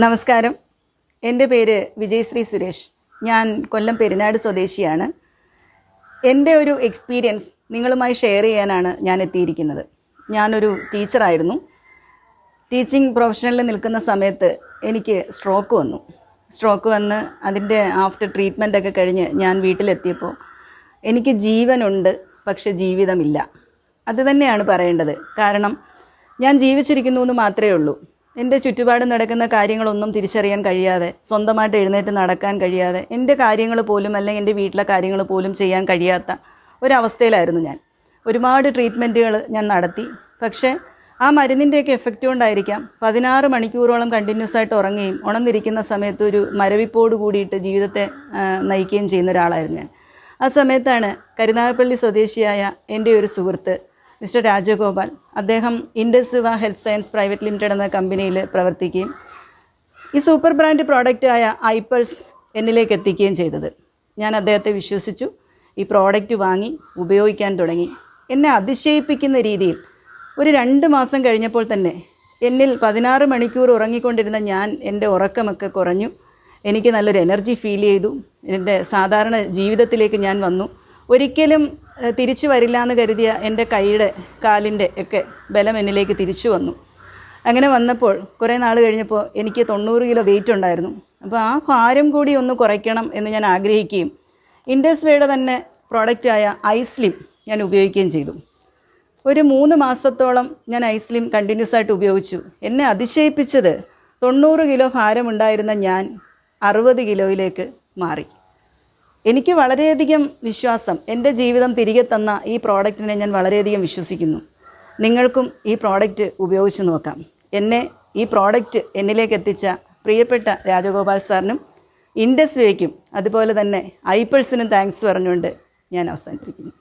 നമസ്കാരം. എൻ്റെ പേര് വിജയശ്രീ സുരേഷ്. ഞാൻ കൊല്ലം പെരിനാട് സ്വദേശിയാണ്. എൻ്റെ ഒരു എക്സ്പീരിയൻസ് നിങ്ങളുമായി ഷെയർ ചെയ്യാനാണ് ഞാൻ എത്തിയിരിക്കുന്നത്. ഞാനൊരു ടീച്ചറായിരുന്നു. ടീച്ചിങ് പ്രൊഫഷനിൽ നിൽക്കുന്ന സമയത്ത് എനിക്ക് സ്ട്രോക്ക് വന്ന് അതിൻ്റെ ആഫ്റ്റർ ട്രീറ്റ്മെൻറ്റൊക്കെ കഴിഞ്ഞ് ഞാൻ വീട്ടിലെത്തിയപ്പോൾ എനിക്ക് ജീവനുണ്ട്, പക്ഷെ ജീവിതമില്ല. അത് തന്നെയാണ് പറയേണ്ടത്. കാരണം ഞാൻ ജീവിച്ചിരിക്കുന്നു എന്ന് മാത്രമേ ഉള്ളൂ. എൻ്റെ ചുറ്റുപാട് നടക്കുന്ന കാര്യങ്ങളൊന്നും തിരിച്ചറിയാൻ കഴിയാതെ, സ്വന്തമായിട്ട് എഴുന്നേറ്റ് നടക്കാൻ കഴിയാതെ, എൻ്റെ കാര്യങ്ങൾ പോലും അല്ലെങ്കിൽ എൻ്റെ വീട്ടിലെ കാര്യങ്ങൾ പോലും ചെയ്യാൻ കഴിയാത്ത ഒരവസ്ഥയിലായിരുന്നു ഞാൻ. ഒരുപാട് ട്രീറ്റ്മെൻറ്റുകൾ ഞാൻ നടത്തി. പക്ഷേ ആ മരുന്നിൻ്റെയൊക്കെ എഫക്റ്റ് കൊണ്ടായിരിക്കാം 16 മണിക്കൂറോളം കണ്ടിന്യൂസ് ആയിട്ട് ഉറങ്ങുകയും ഉണർന്നിരിക്കുന്ന സമയത്ത് ഒരു മരവിപ്പോട് കൂടിയിട്ട് ജീവിതത്തെ നയിക്കുകയും ചെയ്യുന്ന ഒരാളായിരുന്നു ഞാൻ. ആ സമയത്താണ് കരുനാഗപ്പള്ളി സ്വദേശിയായ എൻ്റെ ഒരു സുഹൃത്ത് മിസ്റ്റർ രാജഗോപാൽ, അദ്ദേഹം Indus health science private limited എന്ന കമ്പനിയിൽ പ്രവർത്തിക്കുകയും ഈ സൂപ്പർ ബ്രാൻഡ് പ്രോഡക്റ്റായ ഐപ്പൾസ് എന്നിലേക്ക് എത്തിക്കുകയും ചെയ്തത്. ഞാൻ അദ്ദേഹത്തെ വിശ്വസിച്ചു. ഈ പ്രോഡക്റ്റ് വാങ്ങി ഉപയോഗിക്കാൻ തുടങ്ങി. എന്നെ അതിശയിപ്പിക്കുന്ന രീതിയിൽ ഒരു 2 മാസം കഴിഞ്ഞപ്പോൾ തന്നെ എന്നിൽ 16 മണിക്കൂർ ഉറങ്ങിക്കൊണ്ടിരുന്ന ഞാൻ, എൻ്റെ ഉറക്കമൊക്കെ കുറഞ്ഞു. എനിക്ക് നല്ലൊരു എനർജി ഫീൽ ചെയ്തു. എൻ്റെ സാധാരണ ജീവിതത്തിലേക്ക് ഞാൻ വന്നു. ഒരിക്കലും തിരിച്ചു വരില്ല എന്ന് കരുതിയ എൻ്റെ കൈയുടെ കാലിൻ്റെ ഒക്കെ ബലം എന്നിലേക്ക് തിരിച്ചു വന്നു. അങ്ങനെ വന്നപ്പോൾ കുറേ നാൾ കഴിഞ്ഞപ്പോൾ എനിക്ക് 90 കിലോ വെയിറ്റ് ഉണ്ടായിരുന്നു. അപ്പോൾ ആ ഭാരം കൂടി ഒന്ന് കുറയ്ക്കണം എന്ന് ഞാൻ ആഗ്രഹിക്കുകയും ഇൻഡസ്ട്രിയുടെ തന്നെ പ്രോഡക്റ്റായ ഐസ്ലിം ഞാൻ ഉപയോഗിക്കുകയും ചെയ്തു. ഒരു 3 മാസത്തോളം ഞാൻ ഐസ്ലിം കണ്ടിന്യൂസ് ആയിട്ട് ഉപയോഗിച്ചു. എന്നെ അതിശയിപ്പിച്ചത് 90 കിലോ ഭാരമുണ്ടായിരുന്ന ഞാൻ 60 കിലോയിലേക്ക് മാറി. എനിക്ക് വളരെയധികം വിശ്വാസം, എൻ്റെ ജീവിതം തിരികെ തന്ന ഈ പ്രോഡക്റ്റിനെ ഞാൻ വളരെയധികം വിശ്വസിക്കുന്നു. നിങ്ങൾക്കും ഈ പ്രോഡക്റ്റ് ഉപയോഗിച്ച് നോക്കാം. ഈ പ്രോഡക്റ്റ് എന്നിലേക്ക് എത്തിച്ച പ്രിയപ്പെട്ട രാജഗോപാൽ സാറിനും ഇൻഡസ്വേക്കും അതുപോലെ തന്നെ ഐപ്പിൾസിനും താങ്ക്സ് പറഞ്ഞുകൊണ്ട് ഞാൻ അവസാനിപ്പിക്കുന്നു.